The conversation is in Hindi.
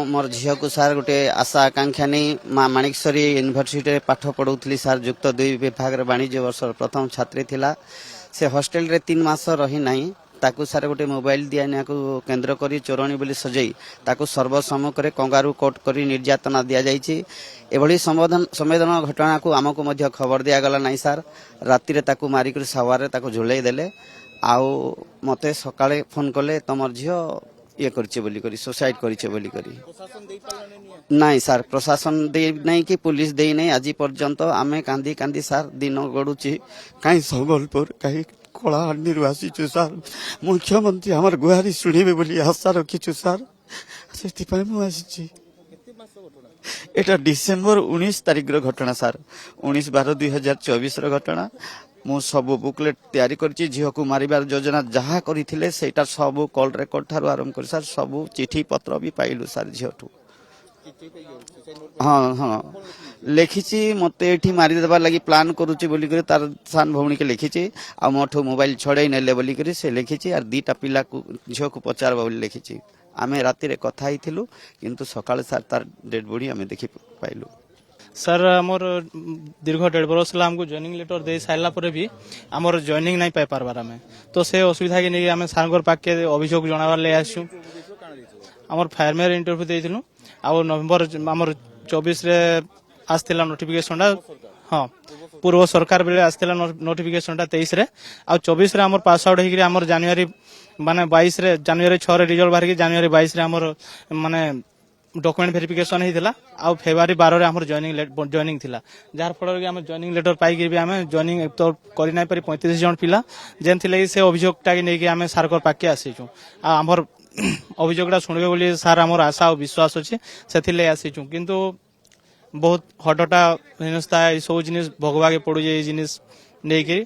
मोर झील को सार गोटे आशा आकांक्षा नहीं माणिकसरी यूनिवर्सिटी पाठ पढ़ाऊली सार युक्त 2 विभाग वाणिज्य वर्ष प्रथम छात्री थिला से हॉस्टेल रे 3 मास रही नहीं ताकू सार गोटे मोबाइल दिया को केन्द्र करी चोरणी बोली सजई ताकू सर्वसम्मुख रे कंगारू कोट करी निर्यातना दिया जाइछि एभली संवेदन घटना को आमको मध्य खबर दिया गला नहीं सार राति रे ताकू मारी कर सवार रे ताकू झुलई देले आउ मते सकाळे फोन कले तमर झियो ये करछे बोली करी सुसाइड करछे बोली करी नहीं सार प्रशासन दे नहीं कि पुलिस दे नहीं आज पर्यंत आमे कांदी कांदी सार दिन गडुची काई संबलपुर काई कलाहांडी आसीछु सार मुख्यमंत्री हमर गुहारी सुनिबे बोली आशा रखिछु सार सेति पय मु आसीछि एटा डिसेंबर 19 तारिख रो घटना सार 19/12/2024 रो घटना मु सब बुकलेट तैयारी करछि झियो को मारिबार योजना जहा करिथिले सेटा सब कॉल रेकॉर्ड थारु आरंभ कर सार सब चिठी पत्र भी पाइलु सार झियोठू हाँ हाँ लिखिछि मते एठी मारि देबा लागि प्लान करूछि बोली करे तार सान भौणी के लिखिछि आ मोठो मोबाइल छड़ाई नेले बोली करे से लिखिछि आर दीटा पिला को झियो को पचारबा बोली लिखिछि आमे राति रे कथा हिथिलु किंतु सकाळे सार तार डेड बॉडी आमे देखि पाइलु सर आमर दीर्घ 1.5 बरस हमको जॉइनिंग लेटर दे सारा पर भी आमर जॉइनिंग नहीं पाई पारबार आमे तो से असुविधा के नहीं आमे सारंगर पाक के अभियोग जणावार ले आसु आमर फायरमैन इंटरव्यू देइथिलु आ नवंबर आमर 24 रे आस्थिला नोटिफिकेशन हां पूर्व सरकार बेले आस्थिला नोटिफिकेशन 23 रे आ 24 रे आमर पास आउट हेकि आमर जनवरी माने 22 रे जनवरी 6 रे रिजल्ट बाहर के जनवरी 22 रे आमर माने डॉक्यूमेंट वेरिफिकेशन होता आ फेब्रुआरी 12 रे हमर जॉइनिंग थिला जार फल हम जॉइनिंग लेटर पाई आम जॉइनिंग तो करि नाही पारि 35 जन पिला जेन थिले से अभियोगटा के नहीं आम सारकर पाके आसीचु आ हमर अभियोगटा सुनबे बोली सार हमर आशा और विश्वास अछि सेथिले आसीचु किंतु बहुत हटटा हिनस्ता सब जिनिस भोगवा के पड़ू जे जिनिस नहीं